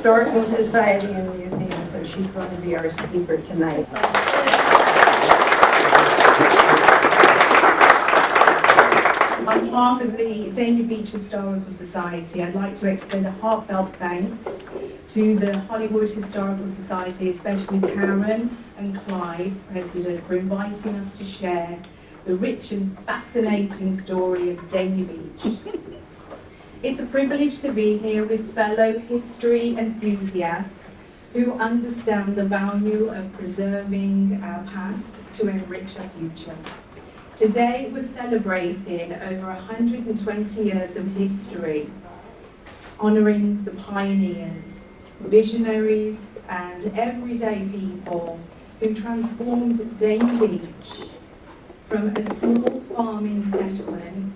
Historical Society and Museum, so she's going to be our speaker tonight. On behalf of the Dania Beach Historical Society, I'd like to extend a heartfelt thanks to the Hollywood Historical Society, especially Karen and Clive, President, for inviting us to share the rich and fascinating story of Dania Beach. It's a privilege to be here with fellow history enthusiasts who understand the value of preserving our past to enrich our future. Today we're celebrating over 120 years of history, honouring the pioneers, visionaries and everyday people who transformed Dania Beach from a small farming settlement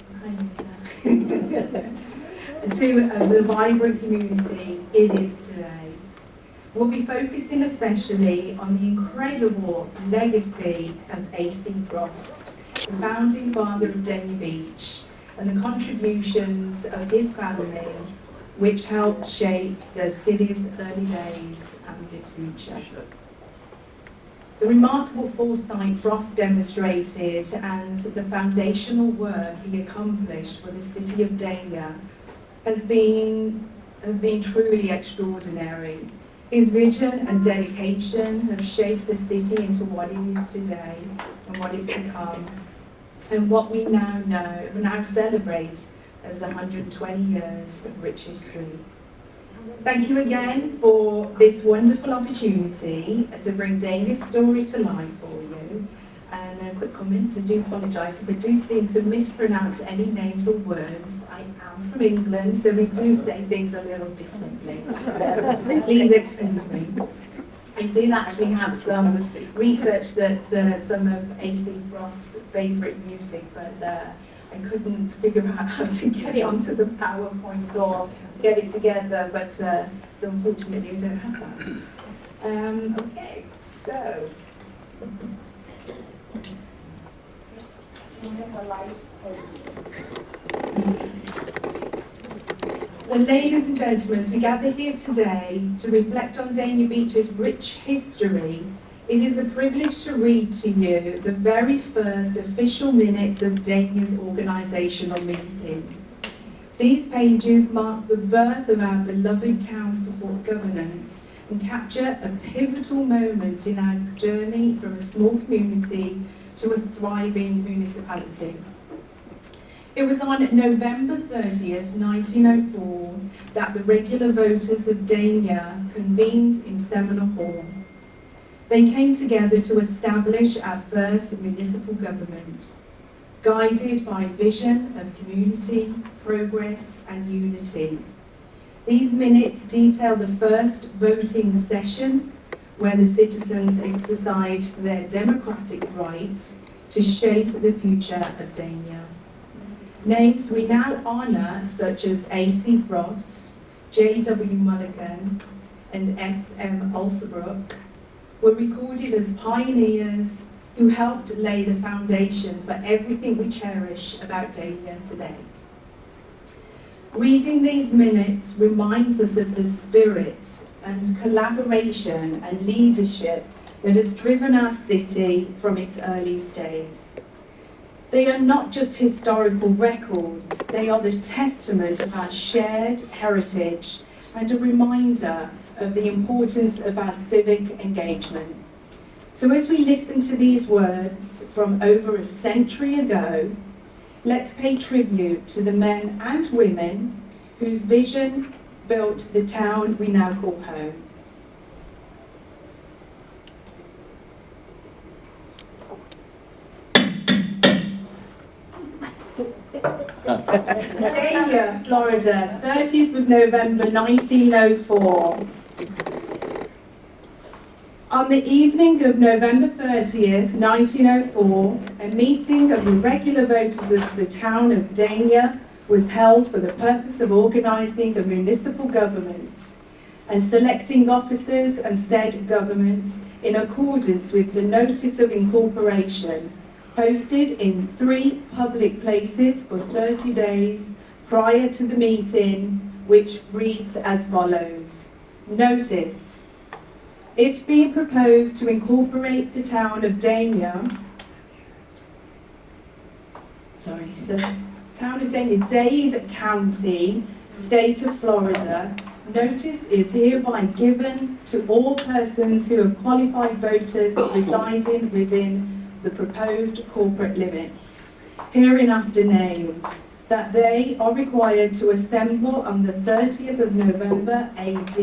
to the vibrant community it is today. We'll be focusing especially on the incredible legacy of A.C. Frost, the founding father of Dania Beach, and the contributions of his family, which helped shape the city's early days and its future. The remarkable foresight Frost demonstrated and the foundational work he accomplished for the city of Dania have been truly extraordinary. His vision and dedication have shaped the city into what it is today and what it's become, and what we now celebrate as 120 years of rich history. Thank you again for this wonderful opportunity to bring Dania's story to life for you. And a quick comment, I do apologise if I do seem to mispronounce any names or words. I am from England, so we do say things a little differently. So please excuse me. I did actually have some research that some of A.C. Frost's favourite music, but I couldn't figure out how to get it onto the PowerPoint or get it together, but so unfortunately we don't have that. Okay, so. So ladies and gentlemen, as we gather here today to reflect on Dania Beach's rich history, it is a privilege to read to you the very first official minutes of Dania's organisational meeting. These pages mark the birth of our beloved town's governance and capture a pivotal moment in our journey from a small community to a thriving municipality. It was on November 30th, 1904, that the regular voters of Dania convened in Seminole Hall. They came together to establish our first municipal government, guided by vision of community, progress and unity. These minutes detail the first voting session where the citizens exercised their democratic right to shape the future of Dania. Names we now honour, such as A.C. Frost, J.W. Mulligan and S.M. Alsabrook, were recorded as pioneers who helped lay the foundation for everything we cherish about Dania today. Reading these minutes reminds us of the spirit and collaboration and leadership that has driven our city from its earliest days. They are not just historical records, they are the testament of our shared heritage and a reminder of the importance of our civic engagement. So as we listen to these words from over a century ago, let's pay tribute to the men and women whose vision built the town we now call home. Dania, Florida, 30th of November 1904. On the evening of November 30th, 1904, a meeting of the regular voters of the town of Dania was held for the purpose of organising a municipal government and selecting officers and said government in accordance with the Notice of Incorporation posted in 3 public places for 30 days prior to the meeting, which reads as follows. Notice. It being proposed to incorporate the town of Dania, the town of Dania, Dade County, state of Florida. Notice is hereby given to all persons who have qualified voters residing within the proposed corporate limits, hereinafter named, that they are required to assemble on the 30th of November AD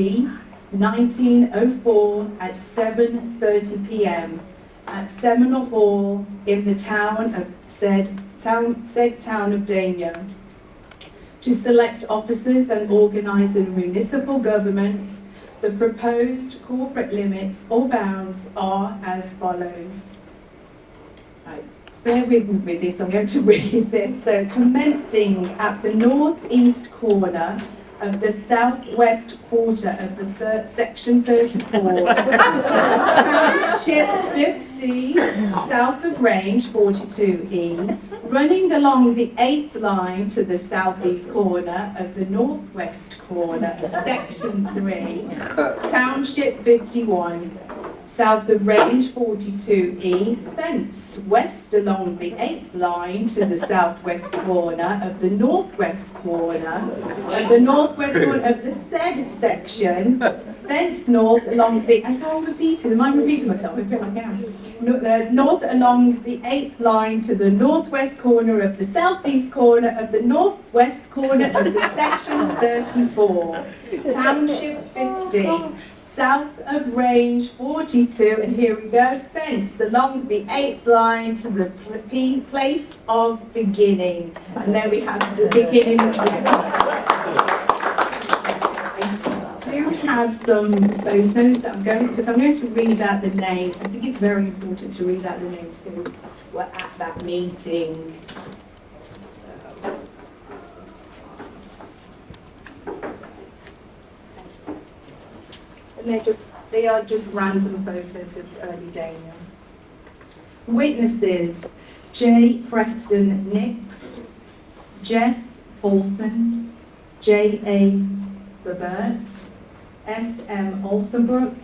1904 at 7:30 p.m. at Seminole Hall in the town of said town of Dania, to select officers and organize a municipal government. The proposed corporate limits or bounds are as follows. Right. Bear with me with this, I'm going to read this. So, commencing at the northeast corner of the southwest quarter of the section 34, township 50, south of range 42E, running along the 8th line to the southeast corner of the northwest corner of section 3, township 51, south of range 42E, thence west along the 8th line to the southwest corner of the northwest corner of the said section, thence north along the, am I repeating myself? I feel like I am. North along the 8th line to the northwest corner of the southeast corner of the northwest corner of the section 34, township 50, south of range 42, and here we go, thence along the 8th line to the place of beginning. And there we have the beginning of the I do have some photos that I'm going to read out the names. I think it's very important to read out the names who were at that meeting. And they are just random photos of early Dania. Witnesses: J. Preston Nix, Jess Olson, J. A. Babert, S. M. Olsenbrook,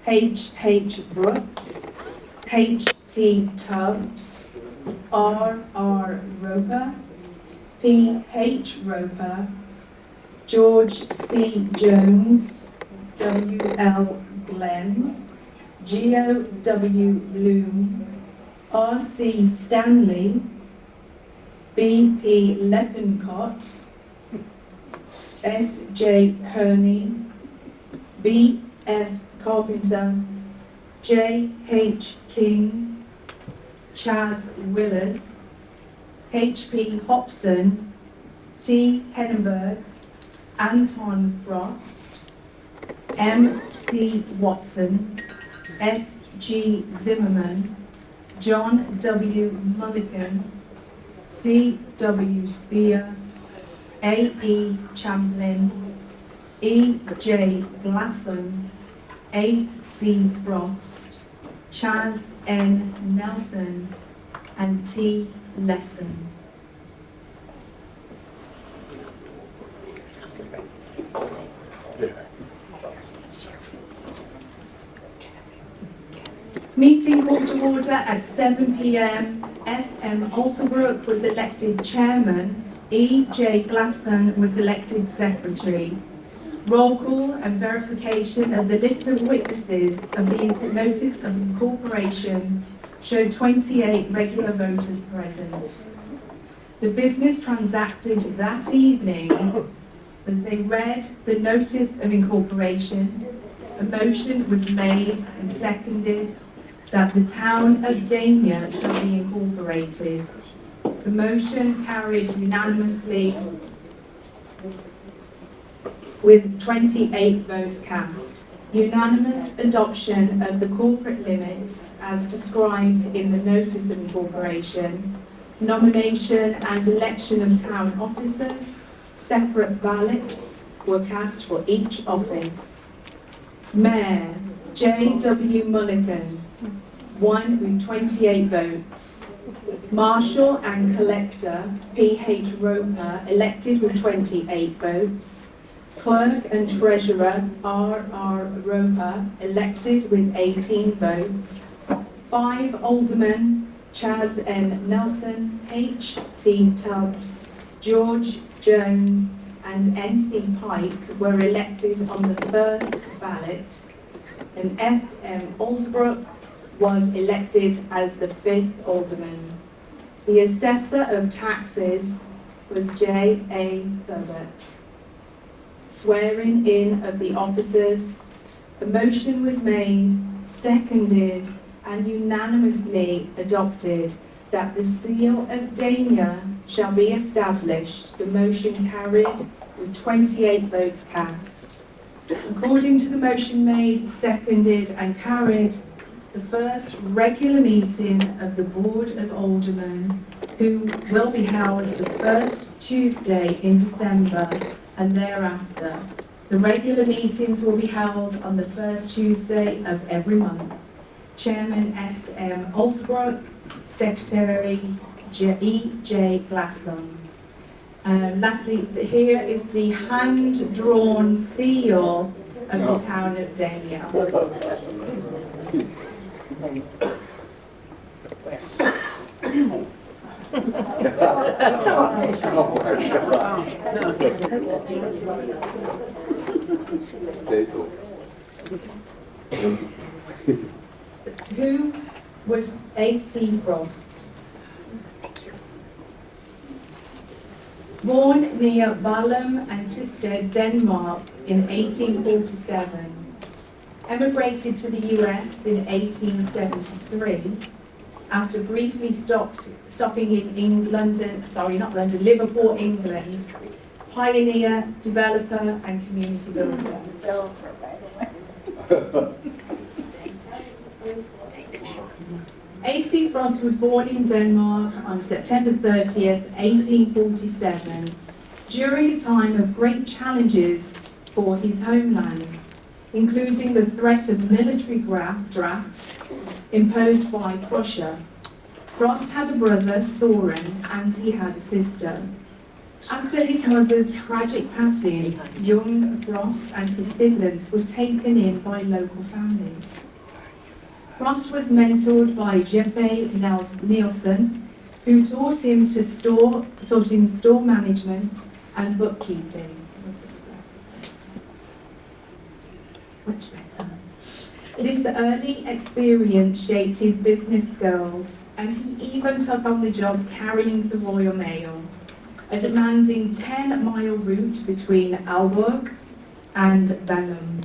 H. H. Brooks, H. T. Tubbs, R. R. Roper, P. H. Roper, George C. Jones, W. L. Glenn, Geo. W. Bloom, R. C. Stanley, B. P. Leppincott, S. J. Kearney, B. F. Carpenter, J. H. King, Chaz Willis, H. P. Hobson, T. Henneberg, Anton Frost, M. C. Watson, S. G. Zimmerman, John W. Mulligan, C. W. Spear, A. E. Champlin, E. J. Glasson, A. C. Frost, Chaz N. Nelson, and T. Lesson. Meeting called to order at 7 p.m. S. M. Olsenbrook was elected chairman. E. J. Glasson was elected secretary. Roll call and verification of the list of witnesses of the notice of incorporation showed 28 regular voters present. The business transacted that evening as they read the notice of incorporation. A motion was made and seconded that the town of Dania shall be incorporated. The motion carried unanimously with 28 votes cast. Unanimous adoption of the corporate limits as described in the notice of incorporation. Nomination and election of town officers. Separate ballots were cast for each office. Mayor J. W. Mulligan won with 28 votes. Marshal and Collector P. H. Roper elected with 28 votes. Clerk and Treasurer R.R. Roper, elected with 18 votes. 5 Aldermen, Chas N. Nelson, H.T. Tubbs, George Jones, and N.C. Pike were elected on the first ballot, and S.M. Alsbrook was elected as the 5th Alderman. The Assessor of Taxes was J.A. Thurbert. Swearing in of the officers, a motion was made, seconded, and unanimously adopted that the seal of Dania shall be established. The motion carried with 28 votes cast. According to the motion made, seconded, and carried, the first regular meeting of the Board of Aldermen, who will be held the first Tuesday in December and thereafter. The regular meetings will be held on the first Tuesday of every month. Chairman S.M. Alsbrook, Secretary E.J. Glasson. Lastly, here is the hand-drawn seal of the town of Dania. Who was A.C. Frost? Born near Valum and Tisted, Denmark in 1847, emigrated to the US in 1873, after briefly stopping in Liverpool, England, pioneer, developer, and community builder. A.C. Frost was born in Denmark on September 30th, 1847, during a time of great challenges for his homeland, including the threat of military drafts imposed by Prussia. Frost had a brother, Soren, and he had a sister. After his mother's tragic passing, young Frost and his siblings were taken in by local families. Frost was mentored by Jeppe Nielsen, who taught him store management and bookkeeping. Much better. This early experience shaped his business skills, and he even took on the job of carrying the Royal Mail, a demanding 10-mile route between Aalborg and Valum.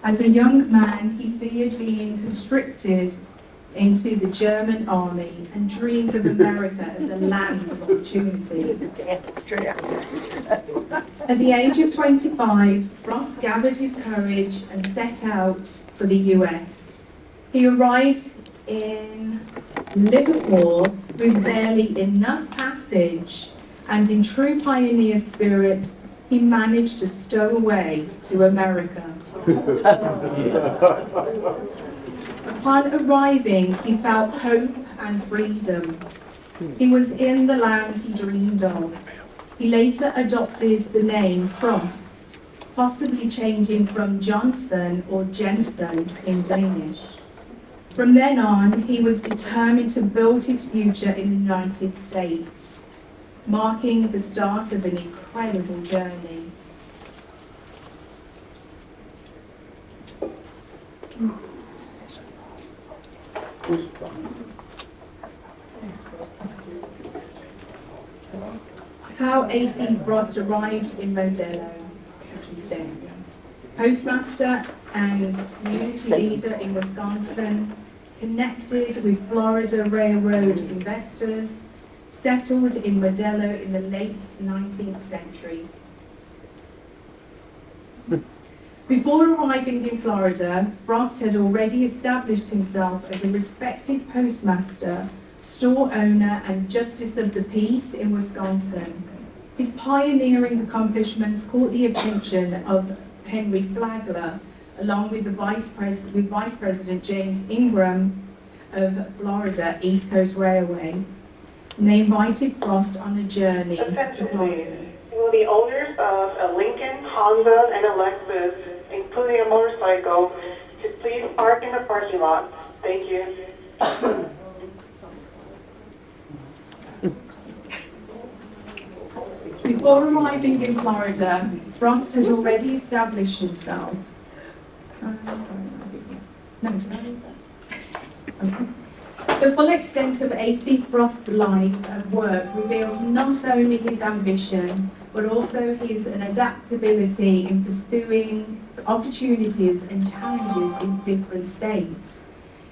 As a young man, he feared being conscripted into the German army and dreamed of America as a land of opportunity. At the age of 25, Frost gathered his courage and set out for the US. He arrived in Liverpool with barely enough passage, and in true pioneer spirit, he managed to stow away to America. Upon arriving, he felt hope and freedom. He was in the land he dreamed of. He later adopted the name Frost, possibly changing from Johnson or Jensen in Danish. From then on, he was determined to build his future in the United States, marking the start of an incredible journey. How A.C. Frost arrived in Modelo. Postmaster and community leader in Wisconsin, connected with Florida Railroad investors, settled in Modelo in the late 19th century. Before arriving in Florida, Frost had already established himself as a respected postmaster, store owner, and justice of the peace in Wisconsin. His pioneering accomplishments caught the attention of Henry Flagler, along with Vice President James Ingram of Florida East Coast Railway. And they invited Frost on a journey to Florida. Will the owners of a Lincoln, Honda, and a Lexus, including a motorcycle, to please park in the parking lot? Thank you. Before arriving in Florida, Frost had already established himself. The full extent of A.C. Frost's life and work reveals not only his ambition, but also his adaptability in pursuing opportunities and challenges in different states.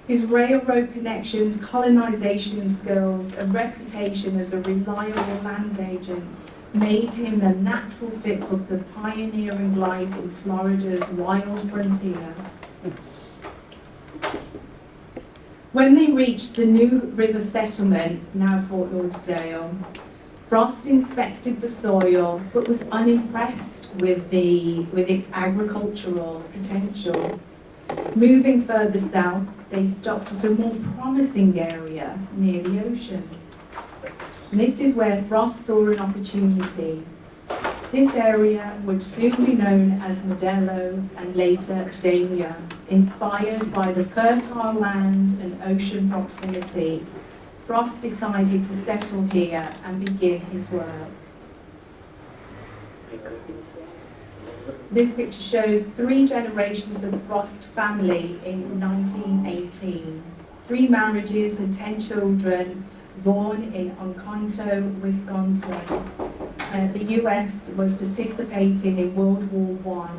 His railroad connections, colonization skills, and reputation as a reliable land agent made him a natural fit for the pioneering life in Florida's wild frontier. When they reached the New River settlement, now Fort Lauderdale, Frost inspected the soil but was unimpressed with its agricultural potential. Moving further south, they stopped at a more promising area near the ocean. And this is where Frost saw an opportunity. This area would soon be known as Modelo and later Dania, inspired by the fertile land and ocean proximity. Frost decided to settle here and begin his work. This picture shows 3 generations of Frost family in 1918. 3 marriages and 10 children born in Oconto, Wisconsin. The US was participating in World War I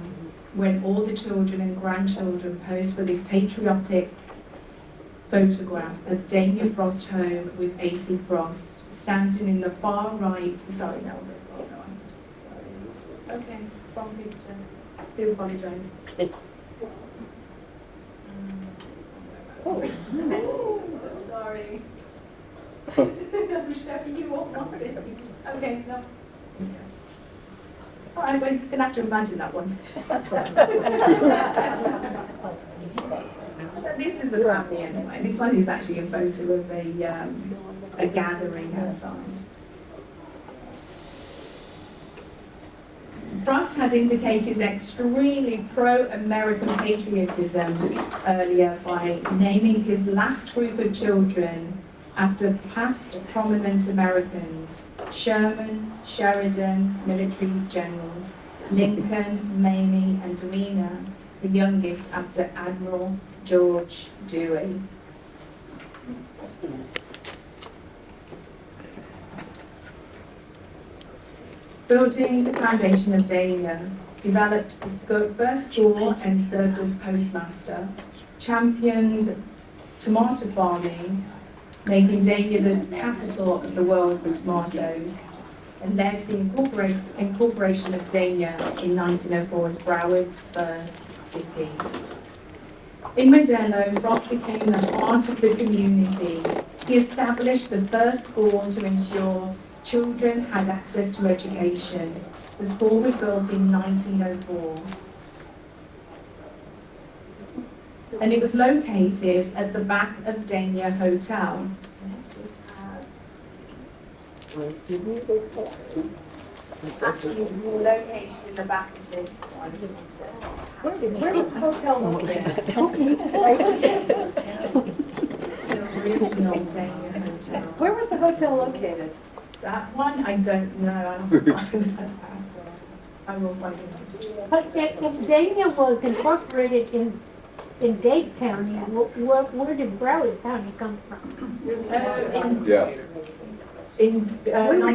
when all the children and grandchildren posed for this patriotic photograph of Dania Frost home with A.C. Frost standing in the far right. Sorry, no, hold on. Sorry. Okay, wrong picture. I do apologise. Sorry. I'm showing you all one thing. Okay, no. All right, we're just going to have to imagine that one. This is the family anyway. This one is actually a photo of a gathering outside. Frost had indicated his extremely pro-American patriotism earlier by naming his last group of children after past prominent Americans: Sherman, Sheridan, military generals, Lincoln, Mamie, and Dania, the youngest after Admiral George Dewey. Building the foundation of Dania, developed the first school and served as postmaster, championed tomato farming, making Dania the capital of the world for tomatoes, and led the incorporation of Dania in 1904 as Broward's first city. In Modelo, Frost became the heart of the community. He established the first school to ensure children had access to education. The school was built in 1904. And it was located at the back of Dania Hotel. Actually, located in the back of this one. Where's the hotel located? Where was the hotel located? That one, I don't know. I will find it. But if Dania was incorporated in Dade County, where did Broward County come from? We were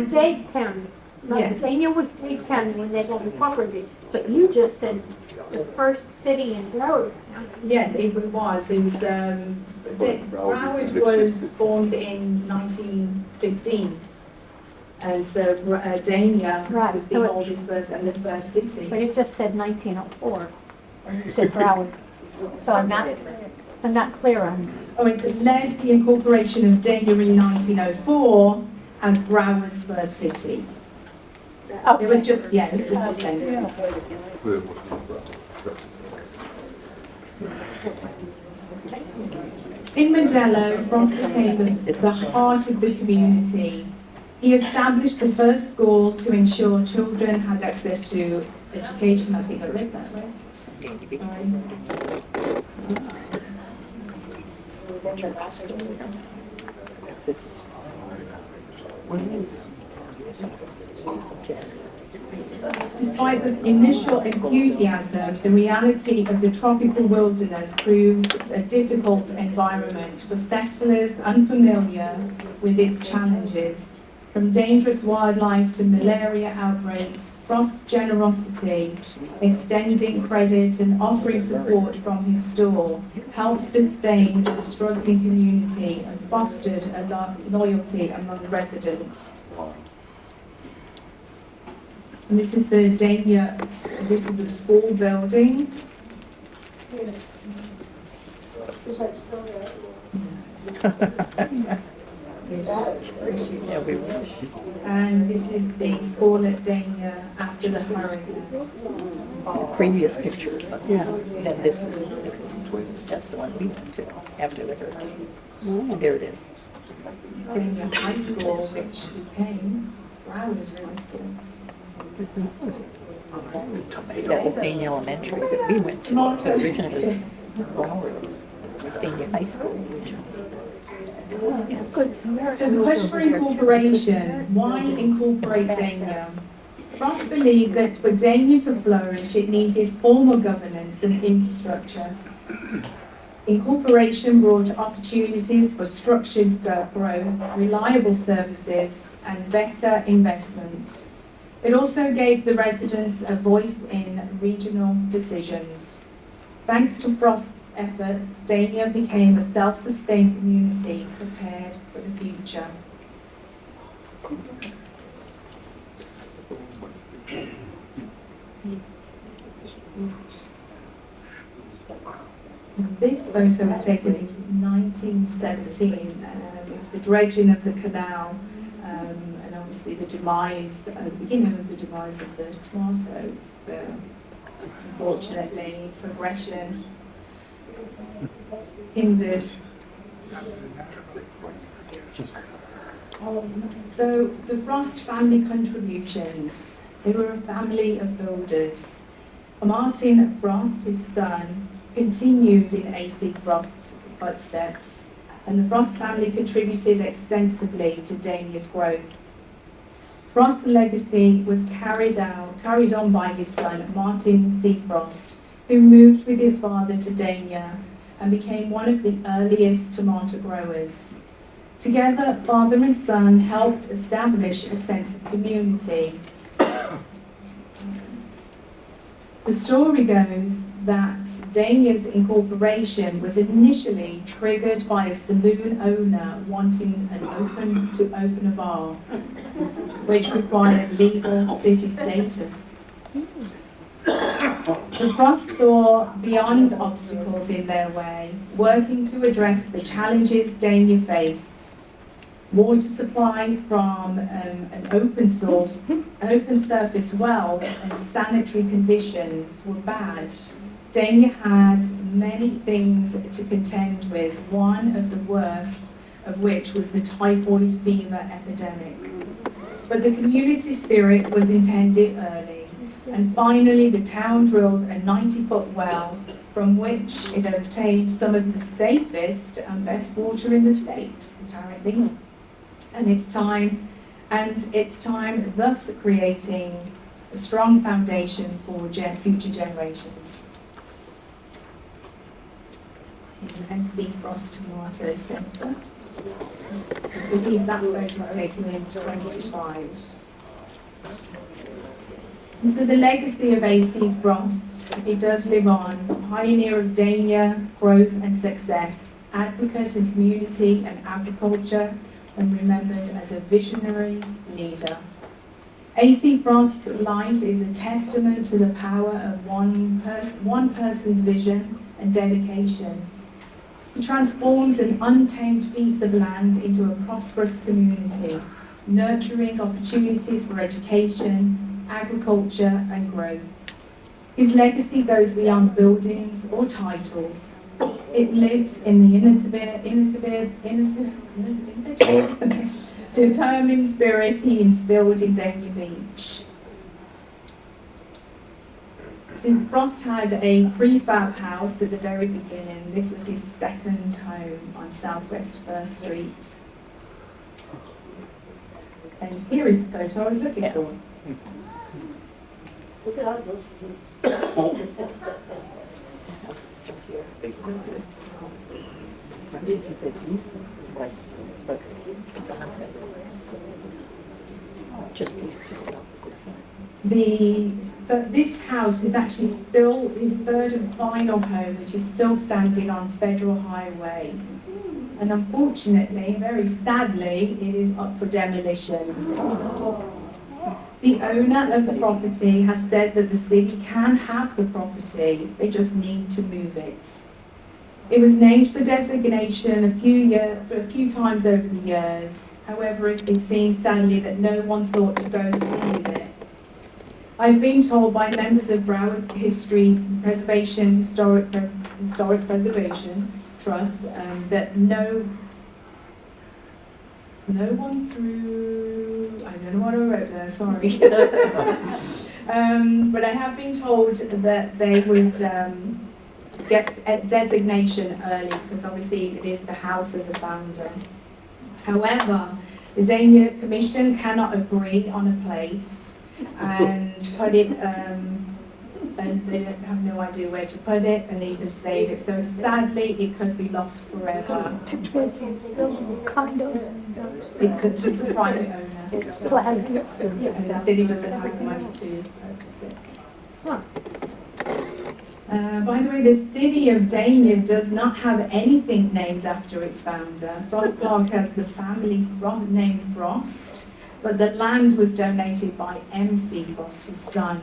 Dade County. Yes. Dania was Dade County when they got incorporated. But you just said the first city in Broward County. Yeah, it was. It was Broward was formed in 1915. And so Dania was the oldest first and the first city. But it just said 1904, and you said Broward. So I'm not clear on. Oh, it led the incorporation of Dania in 1904 as Broward's first city. Okay. It was just the same. In Modelo, Frost became the heart of the community. He established the first school to ensure children had access to education. I think I read that, right? Despite the initial enthusiasm, the reality of the tropical wilderness proved a difficult environment for settlers unfamiliar with its challenges. From dangerous wildlife to malaria outbreaks, Frost's generosity, extending credit and offering support from his store, helped sustain the struggling community and fostered a loyalty among residents. And this is the Dania, this is the school building. Yeah, we wish. And this is the school at Dania after the hurricane. The previous picture. Yeah. Then this is, that's the one we went to after the hurricane. Oh, there it is. Dania High School, which became Broward High School. That was Dania Elementary that we went to. So originally it was Broward, Dania High School. So the push for incorporation, why incorporate Dania? Frost believed that for Dania to flourish, it needed formal governance and infrastructure. Incorporation brought opportunities for structured growth, reliable services, and better investments. It also gave the residents a voice in regional decisions. Thanks to Frost's effort, Dania became a self-sustained community prepared for the future. This photo was taken in 1917. It was the dredging of the canal, and obviously the demise, the beginning of the demise of the tomatoes. Unfortunately, progression hindered. So the Frost family contributions, they were a family of builders. Martin Frost, his son, continued in A.C. Frost's footsteps, and the Frost family contributed extensively to Dania's growth. Frost's legacy was carried on by his son, Martin C. Frost, who moved with his father to Dania and became one of the earliest tomato growers. Together, father and son helped establish a sense of community. The story goes that Dania's incorporation was initially triggered by a saloon owner wanting to open a bar, which required legal city status. The Frosts saw beyond obstacles in their way, working to address the challenges Dania faced. Water supply from an open surface wells and sanitary conditions were bad. Dania had many things to contend with, one of the worst of which was the typhoid fever epidemic. But the community spirit was intended early, and finally the town drilled a 90-foot well from which it obtained some of the safest and best water in the state, apparently. And its time, thus creating a strong foundation for future generations. And C. Frost Tomato Centre. I believe that photo was taken in 25. And so the legacy of A.C. Frost, it does live on, pioneer of Dania growth and success, advocate in community and agriculture, and remembered as a visionary leader. A.C. Frost's life is a testament to the power of one person's vision and dedication. He transformed an untamed piece of land into a prosperous community, nurturing opportunities for education, agriculture, and growth. His legacy goes beyond buildings or titles. It lives in the determined spirit he instilled in Dania Beach. So Frost had a prefab house at the very beginning. This was his second home on Southwest First Street. And here is the photo I was looking for. Look at all those kids. This house is actually still his third and final home, which is still standing on Federal Highway. And unfortunately, very sadly, it is up for demolition. The owner of the property has said that the city can have the property, they just need to move it. It was named for designation a few times over the years. However, it seems sadly that no one thought to go through with it. I've been told by members of Broward Historic Preservation Trust that no one through, I don't know what I wrote there, sorry. But I have been told that they would get a designation early because obviously it is the house of the founder. However, the Dania Commission cannot agree on a place and put it, and they have no idea where to put it and even save it. So sadly, it could be lost forever. Condos. It's a private owner. Plazas. And the city doesn't have the money to purchase it. Huh. By the way, the city of Dania does not have anything named after its founder. Frost Park has the family named Frost, but the land was donated by MC Frost, his son.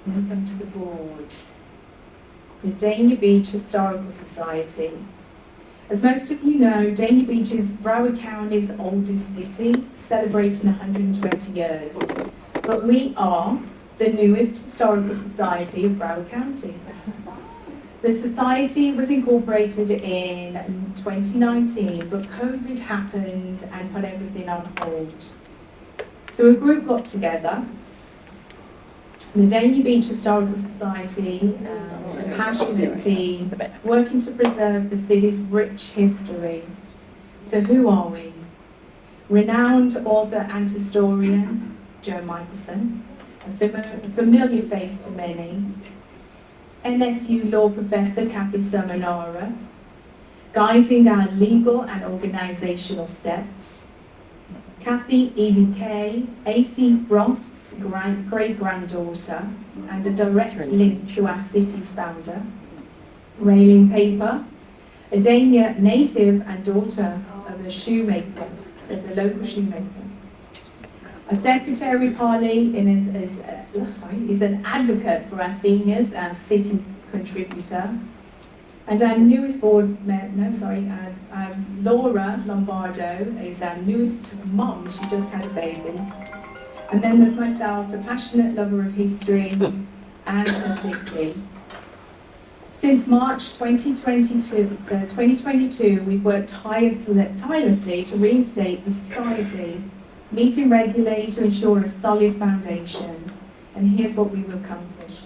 Welcome to the board. The Dania Beach Historical Society. As most of you know, Dania Beach is Broward County's oldest city, celebrating 120 years. But we are the newest historical society of Broward County. The society was incorporated in 2019, but COVID happened and put everything on hold. So a group got together. The Dania Beach Historical Society is a passionate team working to preserve the city's rich history. So who are we? Renowned author and historian, Joe Michelson, a familiar face to many. NSU law professor Kathy Samanara, guiding our legal and organizational steps. Kathy EBK, AC Frost's great-granddaughter and a direct link to our city's founder. Railing Paper, a Dania native and daughter of a shoemaker, of the local shoemaker. A secretary, Polly, is an advocate for our seniors and city contributor. And our newest Laura Lombardo is our newest mom. She just had a baby. And then there's myself, a passionate lover of history and the city. Since March 2022, we've worked tirelessly to reinstate the society, meeting regularly to ensure a solid foundation. And here's what we've accomplished.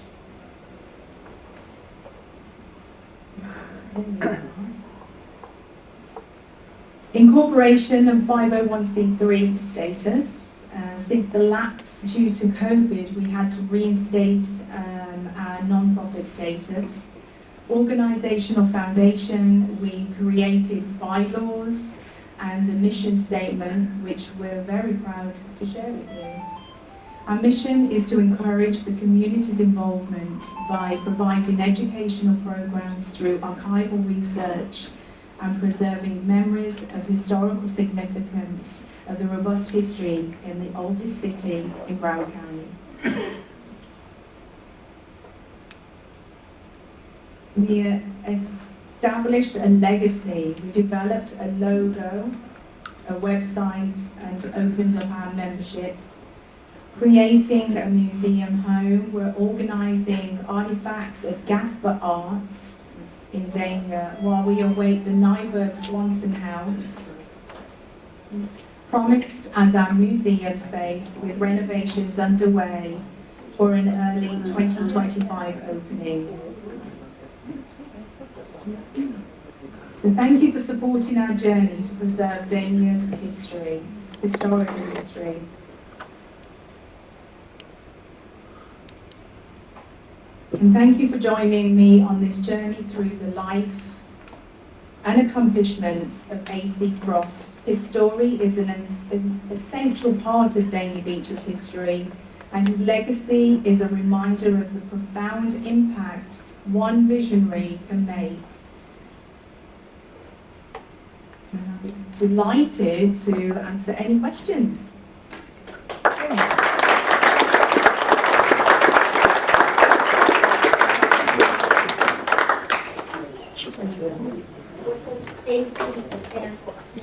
Incorporation and 501c3 status. Since the lapse due to COVID, we had to reinstate our non-profit status. Organizational foundation, we created bylaws and a mission statement, which we're very proud to share with you. Our mission is to encourage the community's involvement by providing educational programs through archival research and preserving memories of historical significance of the robust history in the oldest city in Broward County. We established a legacy. We developed a logo, a website, and opened up our membership. Creating a museum home, we're organising artifacts of Gasper Arts, in Dania while we await the Nyberg Swanson House, promised as our museum space with renovations underway for an early 2025 opening. So thank you for supporting our journey to preserve Dania's historical history. And thank you for joining me on this journey through the life and accomplishments of A.C. Frost. His story is an essential part of Dania Beach's history, and his legacy is a reminder of the profound impact one visionary can make. And I'll be delighted to answer any questions.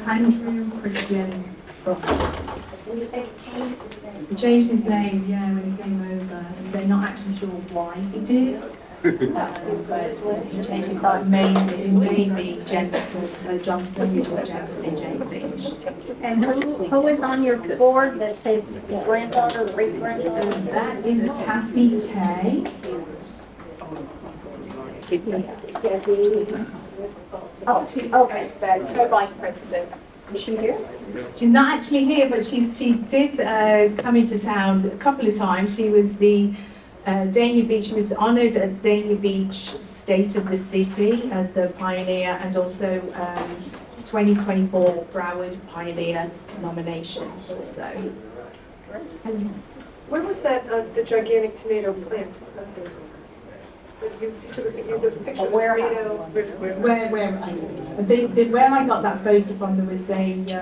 Andrew Christian Frost. He changed his name, yeah, when he came over. They're not actually sure why he did. But he changed it by mainly Jensen, Johnson, which is Jensen and James English. And who is on your board that's his granddaughter, great-granddaughter? That is Kathy Kay. Oh, okay, co-vice president. Is she here? She's not actually here, but she did come into town a couple of times. She was the Dania Beach, she was honoured at Dania Beach State of the City as a pioneer, and also 2024 Broward Pioneer nomination also. Where was that, the gigantic tomato plant? You took a picture of Where I got that photo from, there was it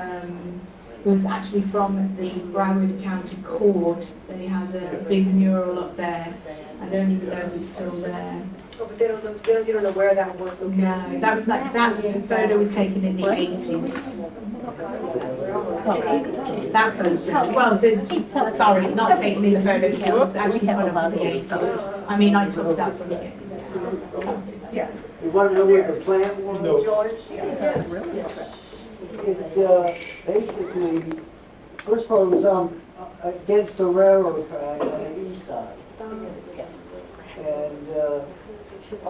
was actually from the Broward County Court. They had a big mural up there. I don't even know if it's still there. Oh, but you don't know where that was located? No, that photo was taken in the 80s. That photo, well, sorry, not taken in the photos, it was actually put up in the 80s. I mean, I took that from the 80s. Yeah. You want to know where the plant was? No. George? It basically, first of all, it was against the railroad track on the east side. And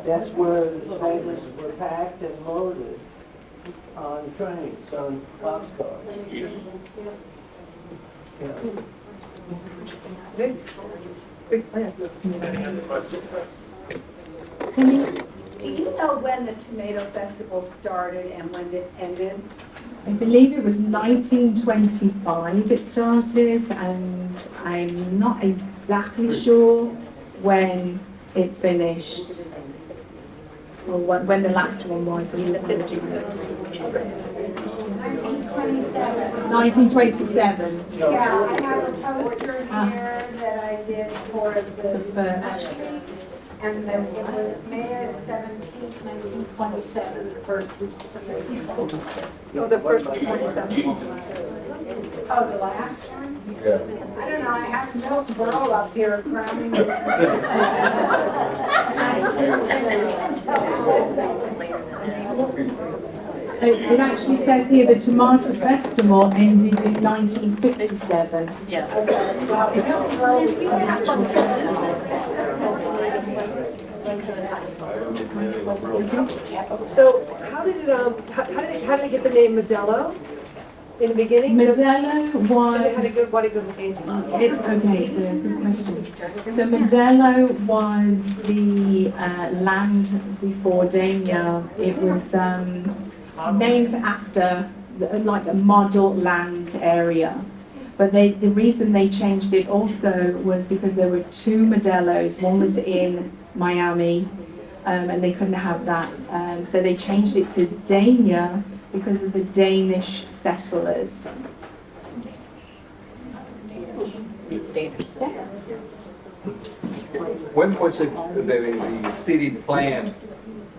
that's where the tomatoes were packed and loaded on trains, on boxcars. Yeah. Big plant. Do you know when the tomato festival started and when it ended? I believe it was 1925 it started, and I'm not exactly sure when it finished, or when the last one was. 1927. Yeah, I have a poster here that I did for the first. and then it was May 17th, 1927, the first. Oh, the first was 27. Oh, the last one? Yeah. I don't know, I have no girl up here crowning. It actually says here the Tomato Festival ended in 1957. Yeah. So how did it get the name Modelo in the beginning? Modelo What a was... good name. Okay, so good question. So Modelo was the land before Dania. It was named after like a model land area. But the reason they changed it also was because there were two Modelos. One was in Miami, and they couldn't have that. So they changed it to Dania because of the Danish settlers. When was it the city plan,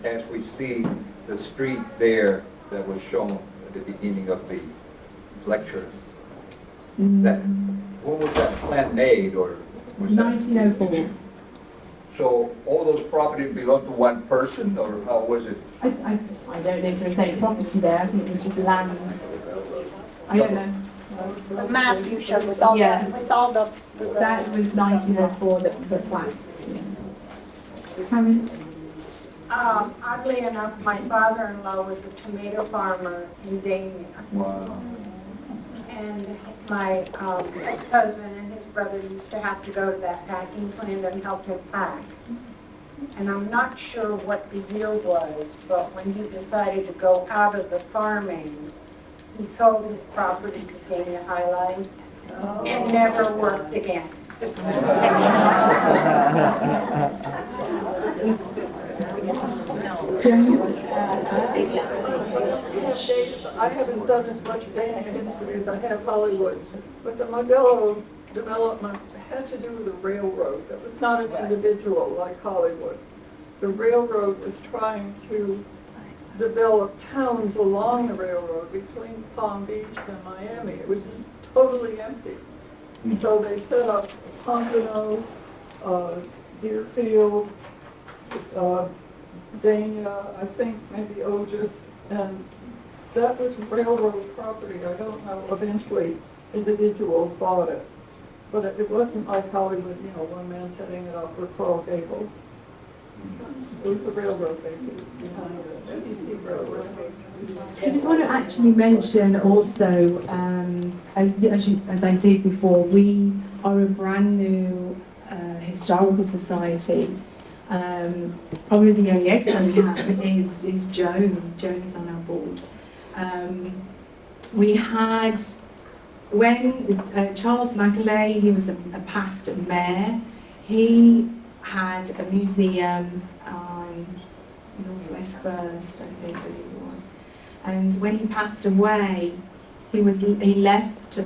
as we see the street there that was shown at the beginning of the lecture? That, when was that plan made, or was that? 1904. So all those properties belong to one person, or how was it? I don't know if there was any property there, I think it was just land. I don't know. The map you showed with all Yeah. the, with all the. That was 1904, the plats. Karen? Oddly enough, my father-in-law was a tomato farmer in Dania. Wow. And my ex-husband and his brother used to have to go to that packing plant and help him pack. And I'm not sure what the year was, but when he decided to go out of the farming, he sold his property to Dania Highlight and never worked again. I haven't done as much Dania history as I have Hollywood, but the Modelo development had to do with the railroad. That was not an individual like Hollywood. The railroad was trying to develop towns along the railroad between Palm Beach and Miami. It was just totally empty. So they set up Pompano, Deerfield, Dania, I think maybe Otis, and that was railroad property. I don't know, eventually individuals bought it. But it wasn't like Hollywood, you know, one man setting it up for Coral Gables. It was the railroad basis behind it, NBC Railroad. I just want to actually mention also, as I did before, we are a brand new historical society. Probably the only extra we have is Joan. Joan is on our board. We had, when Charles Macaulay, he was a past mayor, he had a museum on Northwest First, I think it was. And when he passed away, he left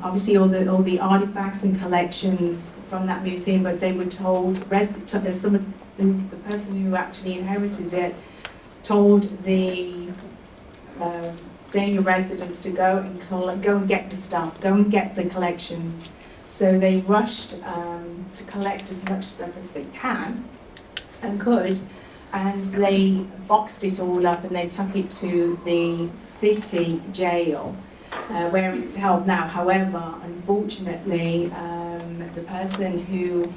obviously all the artifacts and collections from that museum, but they were told, some of the person who actually inherited it told the Dania residents to go and get the stuff, go and get the collections. So they rushed to collect as much stuff as they can and could, and they boxed it all up and they took it to the city jail where it's held now. However, unfortunately, the person who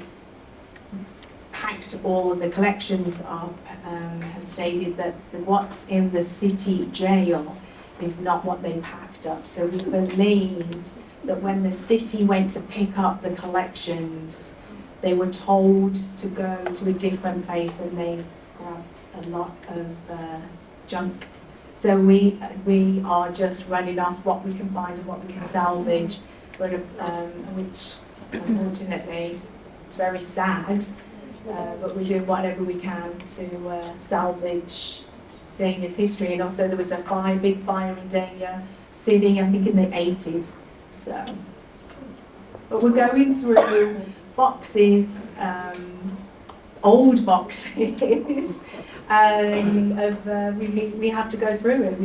packed all of the collections up has stated that what's in the city jail is not what they packed up. So we believe that when the city went to pick up the collections, they were told to go to a different place and they grabbed a lot of junk. So we are just running off what we can find and what we can salvage, but which unfortunately it's very sad, but we're doing whatever we can to salvage Dania's history. And also there was a big fire in Dania City, I think in the 80s. So, but we're going through boxes, old boxes, we have to go through it.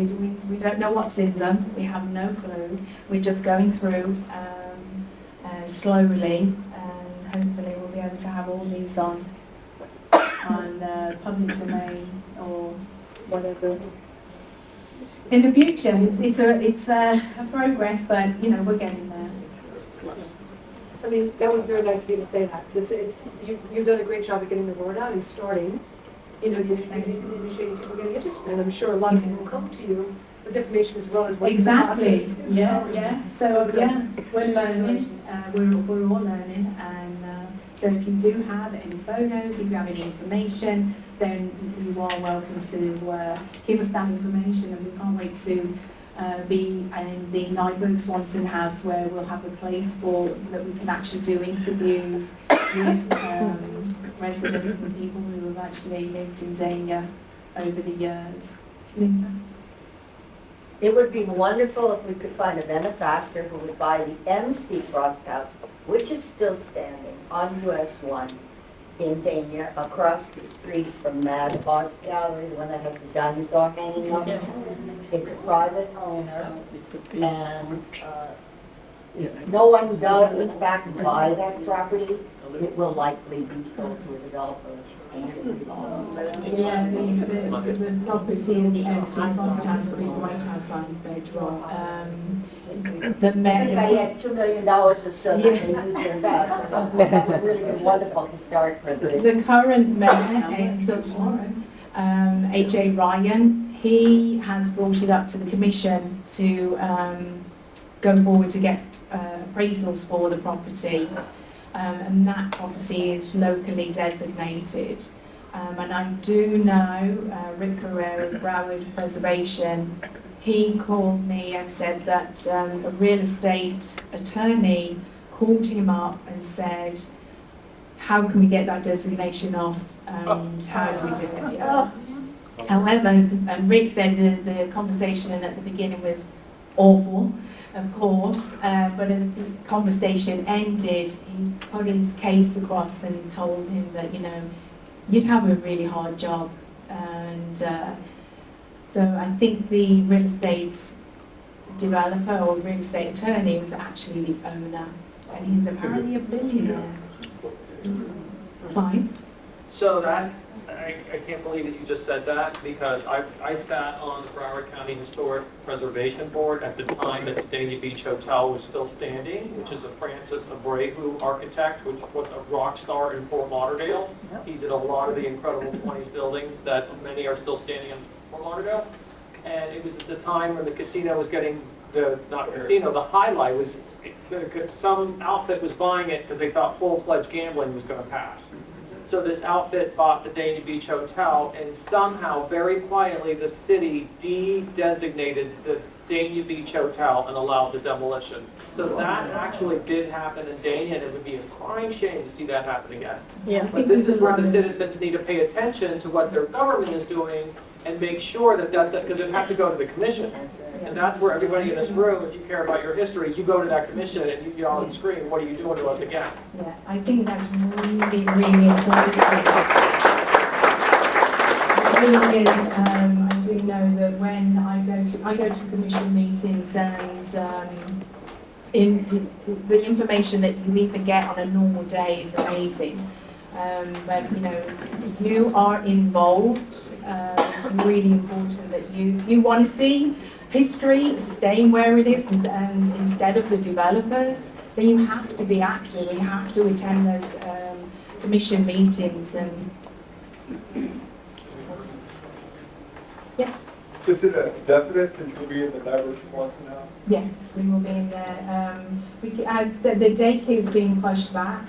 We don't know what's in them. We have no clue. We're just going through slowly, and hopefully we'll be able to have all these on public domain or whatever. In the future, it's a progress, but you know we're getting there. I mean, that was very nice of you to say that, because you've done a great job of getting the word out and starting. You know, you people getting interested, and I'm sure a lot of people will come to you with information as well as what's Exactly. in the boxes. Yeah. So yeah, we're learning. We're all learning, and so if you do have any photos, if you have any information, then you are welcome to give us that information, and we can't wait to be in the Nightboat Swanson House, where we'll have a place that we can actually do interviews with residents and people who have actually lived in Dania over the years. Linda? It would be wonderful if we could find a benefactor who would buy the MC Frost House, which is still standing on US 1 in Dania, across the street from Mad Art Gallery, the one that has the dinosaur hanging up. It's a private owner, and no one does in fact buy that property. it will likely be sold to a developer and be lost. Yeah, the property in the OC Foster House, the big White House on Bedrock, the Anybody mayor, has $2 million or so that they need to invest. That would really be wonderful historic preservation. the current mayor, until tomorrow, AJ Ryan, he has brought it up to the commission to go forward to get appraisals for the property. And that property is locally designated. And I do know Rick Ferrer of Broward Preservation, he called me and said that a real estate attorney called him up and said, how can we get that designation off and how do we do it? Yeah. However, Rick said the conversation at the beginning was awful, of course, but as the conversation ended, he put his case across and told him that, you know, you'd have a really hard job. And so I think the real estate developer or real estate attorney was actually the owner, and he's apparently a billionaire. Fine. So that, I can't believe that you just said that, because I sat on the Broward County Historic Preservation Board at the time that the Dania Beach Hotel was still standing, which is a Francis Abreu architect, which was a rock star in Fort Lauderdale. He did a lot of the incredible 20s buildings that many are still standing in Fort Lauderdale. And it was at the time when the casino was getting, the highlight was, some outfit was buying it because they thought full-fledged gambling was going to pass. So this outfit bought the Dania Beach Hotel, and somehow, very quietly, the city de-designated the Dania Beach Hotel and allowed the demolition. So that actually did happen in Dania, and it would be a crying shame to see that happen again. Yeah. But this is where the citizens need to pay attention to what their government is doing and make sure that because it have to go to the commission. And that's where everybody in this room, if you care about your history, you go to that commission and you yell and scream, what are you doing to us again? Yeah, I think that's really, really important. It really is. I do know that when I go to commission meetings, and the information that you even get on a normal day is amazing. But you know, you are involved. It's really important that you want to see history staying where it is, and instead of the developers, then you have to be active. You have to attend those commission meetings. And yes. Is it a definite? Is it going to be in the Nyberg Swanson house? Yes, we will be in there. The date keeps being pushed back,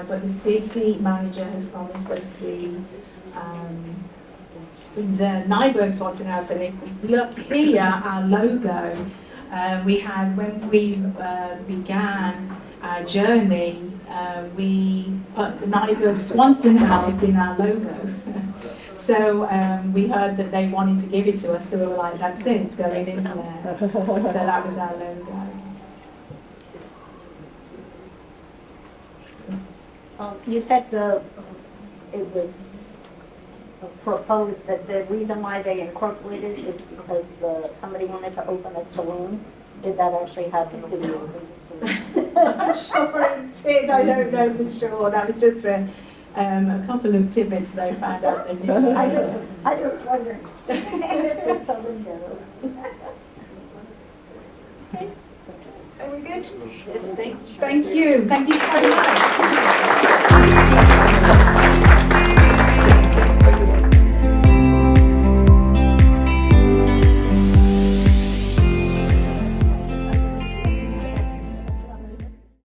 but the city manager has promised us the Nyberg Swanson House. And if you look here, our logo, we had, when we began our journey, we put the Nyberg Swanson House in our logo. So we heard that they wanted to give it to us, so we were like, that's it, it's going in there. So that was our logo. You said it was proposed that the reason why they incorporated it is because somebody wanted to open a saloon. Did that actually happen to you? I'm sure it did, I don't know for sure. That was just a couple of tidbits that I found out in the news. I just wondered. If Southern Girl. Okay. Are we good? Yes, thank you. Thank you. Thank you very much.